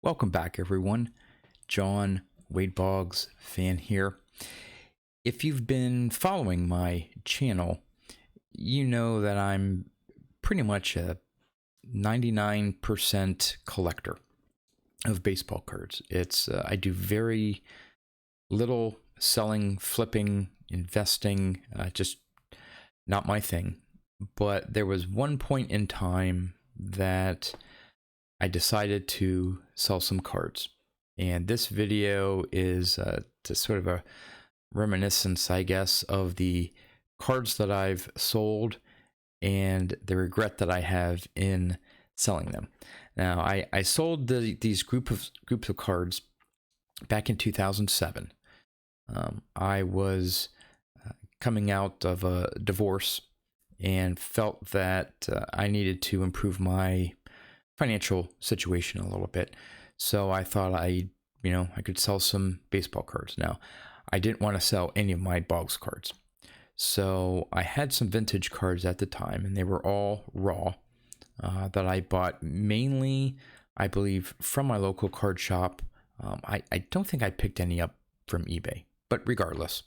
Welcome back, everyone. John Wade Boggs fan here. If you've been following my channel, you know that I'm pretty much a 99% collector of baseball cards. I do very little selling, flipping, investing, just not my thing. But there was one point in time that I decided to sell some cards. And this video is to sort of a reminiscence, I guess, of the cards that I've sold and the regret that I have in selling them. Now, I sold these groups of cards back in 2007. I was coming out of a divorce and felt that I needed to improve my financial situation a little bit. So I thought I could sell some baseball cards. Now, I didn't want to sell any of my Boggs cards. So I had some vintage cards at the time, and they were all raw that I bought mainly, I believe, from my local card shop. I don't think I picked any up from eBay, but regardless,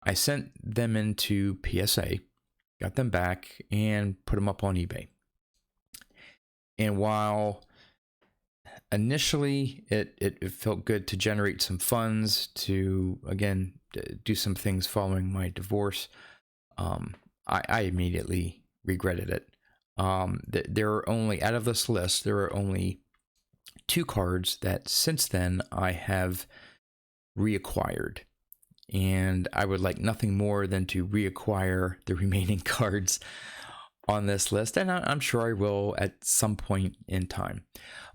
I sent them into PSA, got them back, and put them up on eBay. And while initially it felt good to generate some funds to, again, do some things following my divorce, I immediately regretted it. There are only, out of this list, there are only 2 cards that since then I have reacquired. And I would like nothing more than to reacquire the remaining cards on this list, and I'm sure I will at some point in time.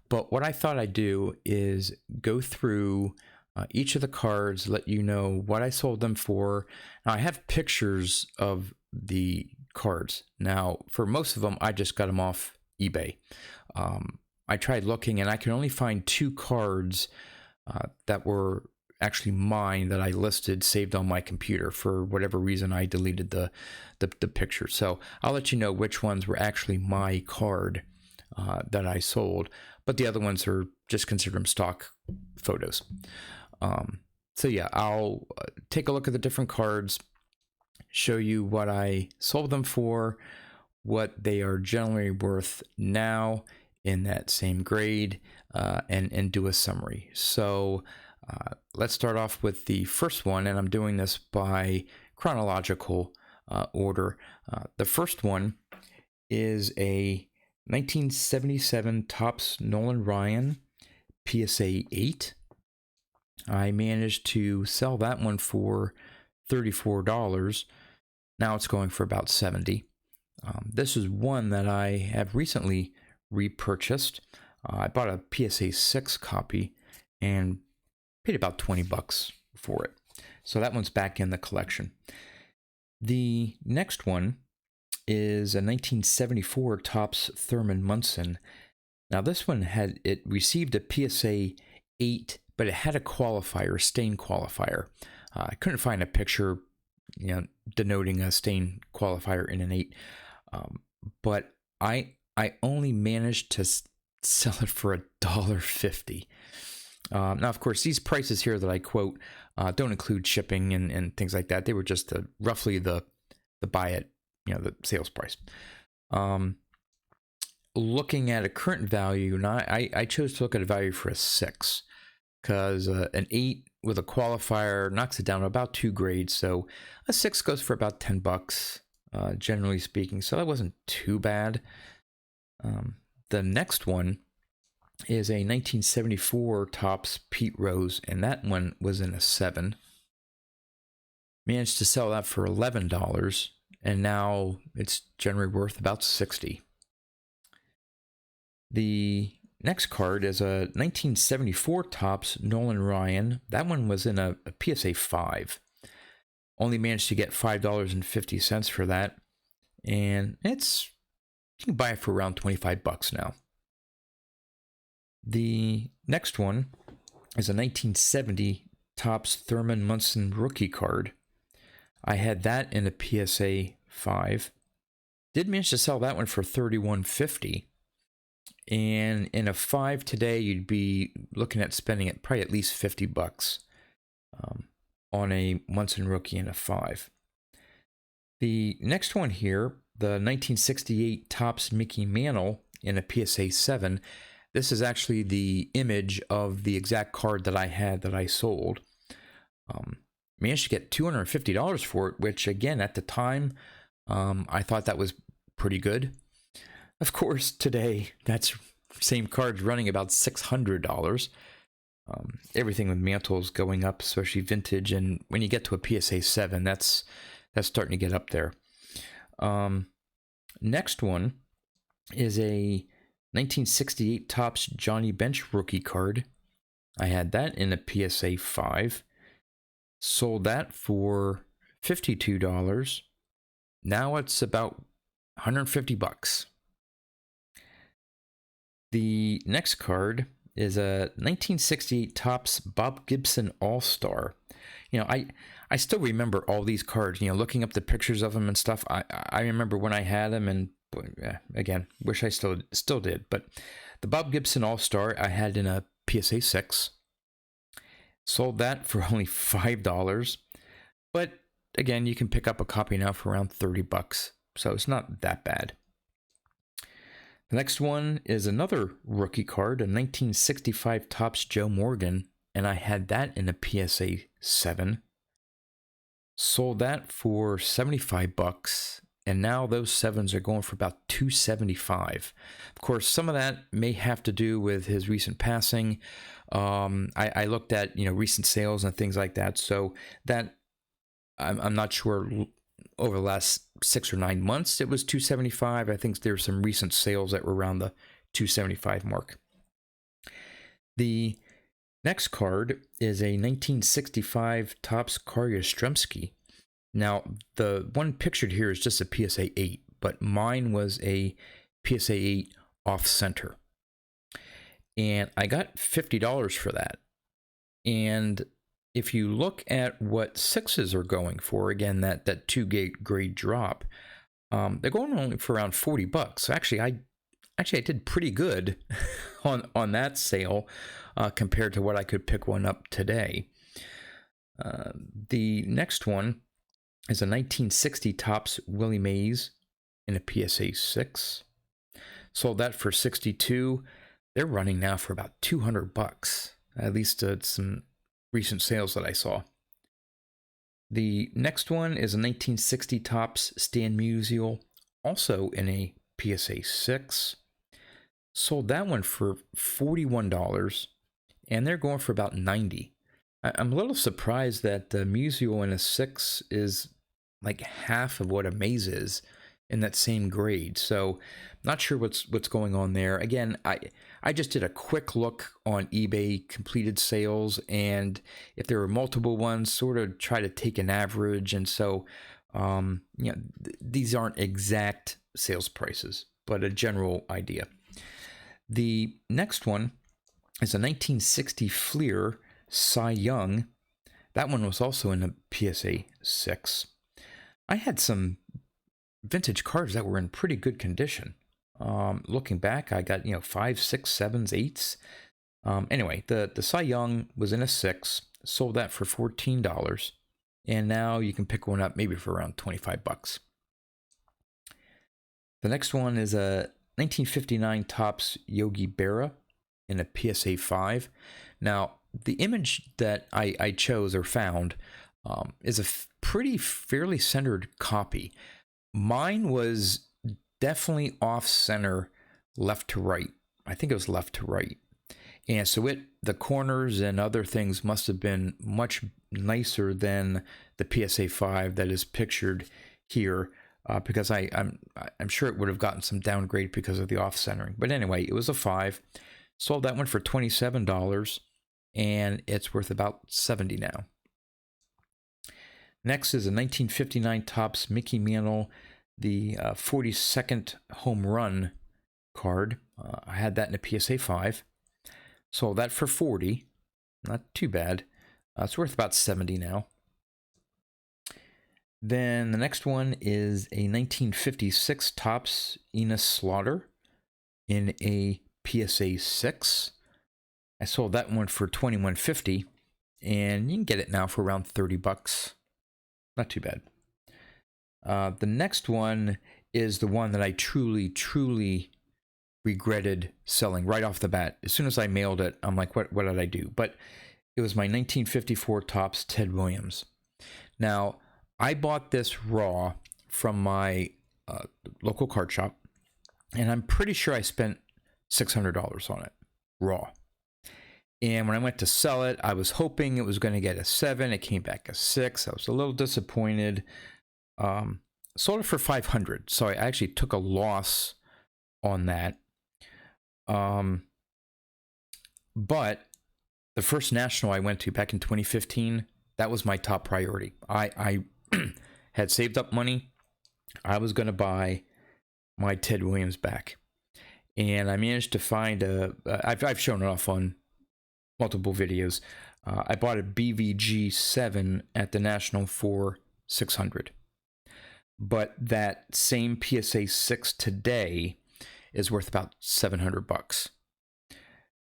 But what I thought I'd do is go through each of the cards, let you know what I sold them for. Now, I have pictures of the cards. Now, for most of them, I just got them off eBay. I tried looking, and I could only find 2 cards that were actually mine that I listed, saved on my computer. For whatever reason, I deleted the picture. So I'll let you know which ones were actually my card that I sold, but the other ones are just consider them stock photos. So yeah, I'll take a look at the different cards, show you what I sold them for, what they are generally worth now in that same grade, and do a summary. So let's start off with the first one, and I'm doing this by chronological order. The first one is a 1977 Topps Nolan Ryan PSA 8. I managed to sell that one for $34. Now it's going for about $70. This is one that I have recently repurchased. I bought a PSA 6 copy and paid about $20 for it. So that one's back in the collection. The next one is a 1974 Topps Thurman Munson. Now this one received a PSA 8, but it had a qualifier, a stain qualifier. I couldn't find a picture, denoting a stain qualifier in an 8. But I only managed to sell it for $1.50. Now, of course, these prices here that I quote don't include shipping and things like that. They were just roughly the buy it, the sales price. Looking at a current value, and I chose to look at a value for a 6, because an 8 with a qualifier knocks it down to about 2 grades. So a 6 goes for about $10, generally speaking. So that wasn't too bad. The next one is a 1974 Topps Pete Rose, and that one was in a 7. Managed to sell that for $11, and now it's generally worth about $60. The next card is a 1974 Topps Nolan Ryan. That one was in a PSA 5. Only managed to get $5.50 for that, and you can buy it for around $25 now. The next one is a 1970 Topps Thurman Munson rookie card. I had that in a PSA 5. Did manage to sell that one for $31.50. And in a 5 today, you'd be looking at spending it probably at least $50 on a Munson rookie in a 5. The next one here, the 1968 Topps Mickey Mantle in a PSA 7. This is actually the image of the exact card that I had that I sold. Managed to get $250 for it, which again, at the time, I thought that was pretty good. Of course, today, that same card's running about $600. Everything with mantles going up, especially vintage, and when you get to a PSA 7, that's starting to get up there. Next one is a 1968 Topps Johnny Bench rookie card. I had that in a PSA 5. Sold that for $52. Now it's about $150. The next card is a 1968 Topps Bob Gibson All-Star. You know, I still remember all these cards, you know, looking up the pictures of them and stuff. I remember when I had them, and again, wish I still did. But the Bob Gibson All-Star I had in a PSA 6. Sold that for only $5. But again, you can pick up a copy now for around $30. So it's not that bad. The next one is another rookie card, a 1965 Topps Joe Morgan, and I had that in a PSA 7. Sold that for $75, and now those 7s are going for about $275. Of course, some of that may have to do with his recent passing. I looked at, you know, recent sales and things like that, so that I'm not sure. Over the last 6 or 9 months, it was $275. I think there's some recent sales that were around the $275 mark. The next card is a 1965 Topps Karl Yastrzemski. Now, the one pictured here is just a PSA 8, but mine was a PSA 8 off-center. And I got $50 for that. And if you look at what 6s are going for, again, that 2 grade drop, they're going only for around $40. So actually, I did pretty good on that sale compared to what I could pick one up today. The next one is a 1960 Topps Willie Mays in a PSA 6. Sold that for $62. They're running now for about $200. At least some recent sales that I saw. The next one is a 1960 Topps Stan Musial, also in a PSA 6. Sold that one for $41, and they're going for about $90. I'm a little surprised that the Musial in a 6 is like half of what a Maze is in that same grade. So not sure what's going on there. Again, I just did a quick look on eBay completed sales, and if there were multiple ones, sort of try to take an average. And so, you know, these aren't exact sales prices, but a general idea. The next one is a 1960 Fleer Cy Young. That one was also in a PSA 6. I had some vintage cards that were in pretty good condition. Looking back, I got, you know, 5, 6, 7s, 8s. Anyway, the Cy Young was in a 6. Sold that for $14, and now you can pick one up maybe for around $25. The next one is a 1959 Topps Yogi Berra in a PSA 5. Now, the image that I chose or found is a pretty fairly centered copy. Mine was definitely off center, left to right. I think it was left to right. And so the corners and other things must have been much nicer than the PSA 5 that is pictured here, because I'm sure it would have gotten some downgrade because of the off centering. But anyway, it was a 5. Sold that one for $27, and it's worth about $70 now. Next is a 1959 Topps Mickey Mantle, the 42nd home run card. I had that in a PSA 5. Sold that for $40. Not too bad. It's worth about $70 now. Then the next one is a 1956 Topps Enos Slaughter in a PSA 6. I sold that one for $21.50, and you can get it now for around $30. Not too bad. The next one is the one that I truly regretted selling right off the bat. As soon as I mailed it, I'm like, what did I do? But it was my 1954 Topps Ted Williams. Now, I bought this raw from my local card shop, and I'm pretty sure I spent $600 on it, raw. And when I went to sell it, I was hoping it was going to get a 7. It came back a 6. I was a little disappointed. Sold it for $500, so I actually took a loss on that. But the first national I went to back in 2015, that was my top priority. I had saved up money. I was going to buy my Ted Williams back, and I managed to find I've shown it off on multiple videos. I bought a BVG 7 at the National for $600. But that same PSA 6 today is worth about $700.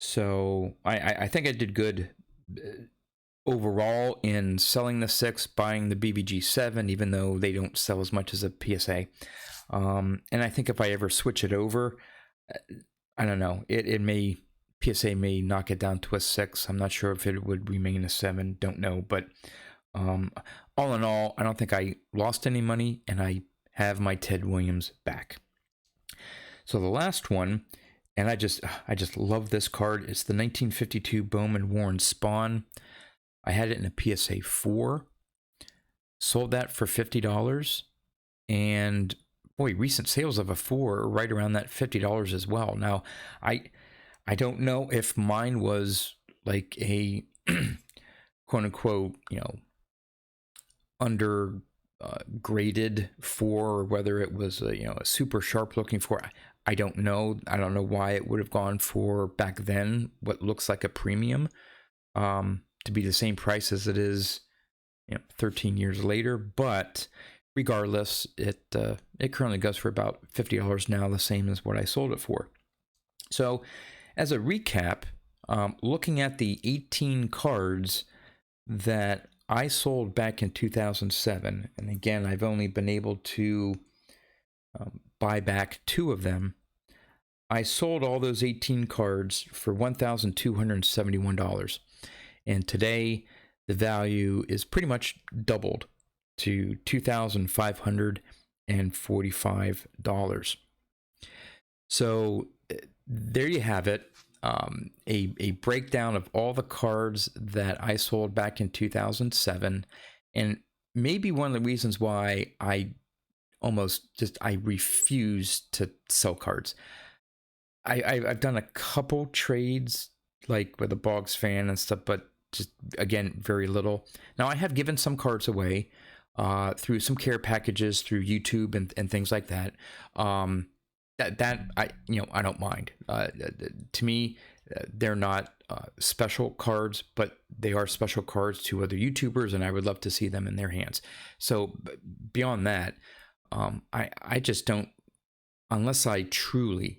So I think I did good overall in selling the 6, buying the BVG 7, even though they don't sell as much as a PSA. And I think if I ever switch it over, I don't know, PSA may knock it down to a 6. I'm not sure if it would remain a 7. Don't know. But all in all, I don't think I lost any money, and I have my Ted Williams back. So the last one, and I just love this card. It's the 1952 Bowman Warren Spawn. I had it in a PSA 4. Sold that for $50. And boy, recent sales of a 4 are right around that $50 as well. Now, I don't know if mine was like a quote unquote, under graded 4, or whether it was a super sharp looking 4. I don't know. I don't know why it would have gone for back then what looks like a premium to be the same price as it is 13 years later. But regardless, it currently goes for about $50 now, the same as what I sold it for. So as a recap, looking at the 18 cards that I sold back in 2007, and again, I've only been able to buy back 2 of them. I sold all those 18 cards for $1,271. And today, the value is pretty much doubled to $2,545. So there you have it. A breakdown of all the cards that I sold back in 2007, and maybe one of the reasons why I refuse to sell cards. I've done a couple trades like with a Boggs fan and stuff, but just again very little. Now I have given some cards away through some care packages through YouTube and things like that. That I don't mind. To me, they're not special cards, but they are special cards to other YouTubers, and I would love to see them in their hands. So beyond that, I just don't, unless I truly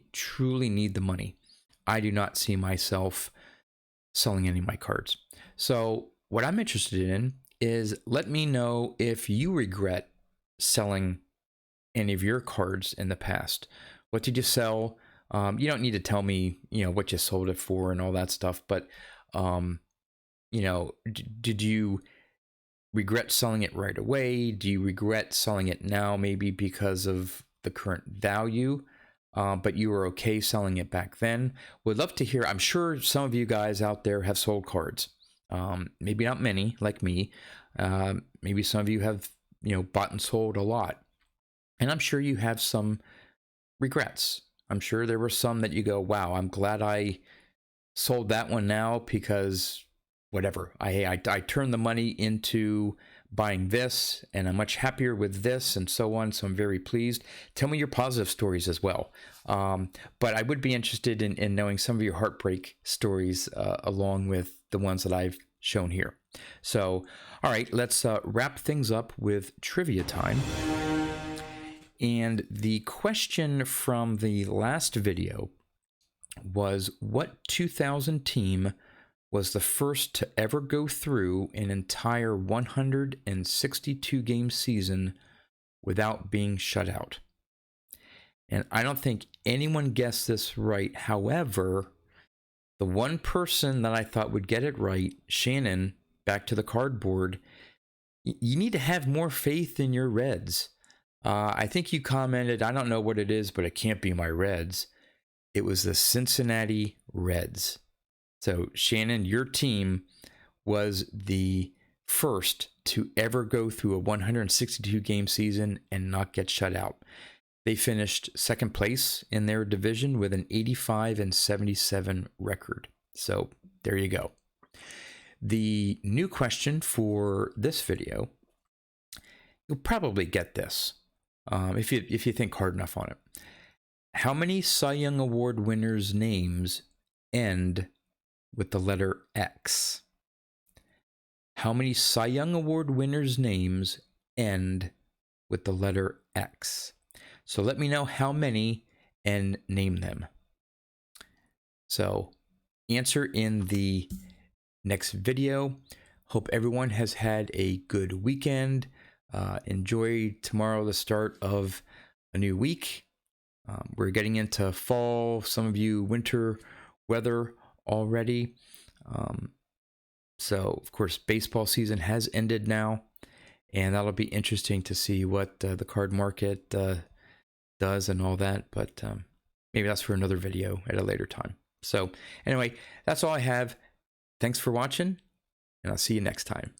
need the money, I do not see myself selling any of my cards. So what I'm interested in is, let me know if you regret selling any of your cards in the past. What did you sell? You don't need to tell me, what you sold it for and all that stuff, but, did you regret selling it right away? Do you regret selling it now, maybe because of the current value, but you were okay selling it back then? Would love to hear. I'm sure some of you guys out there have sold cards. Maybe not many like me. Maybe some of you have, bought and sold a lot. And I'm sure you have some regrets. I'm sure there were some that you go, wow, I'm glad I sold that one now, because whatever, I turned the money into buying this, and I'm much happier with this, and so on. So I'm very pleased. Tell me your positive stories as well. But I would be interested in knowing some of your heartbreak stories along with the ones that I've shown here. So, all right, let's wrap things up with trivia time. And the question from the last video was what 2000 team was the first to ever go through an entire 162 game season without being shut out? And I don't think anyone guessed this right. However, the one person that I thought would get it right, Shannon, back to the cardboard, you need to have more faith in your Reds. I think you commented, I don't know what it is, but it can't be my Reds. It was the Cincinnati Reds. So, Shannon, your team was the first to ever go through a 162 game season and not get shut out. They finished second place in their division with an 85-77 record. So there you go. The new question for this video, you'll probably get this if you think hard enough on it. How many Cy Young Award winners' names end with the letter X? How many Cy Young Award winners' names end with the letter X? So let me know how many and name them. So answer in the next video. Hope everyone has had a good weekend. Enjoy tomorrow, the start of a new week. We're getting into fall, some of you winter weather already. So, of course, baseball season has ended now, and that'll be interesting to see what the card market does and all that, but maybe that's for another video at a later time. So anyway, that's all I have. Thanks for watching, and I'll see you next time.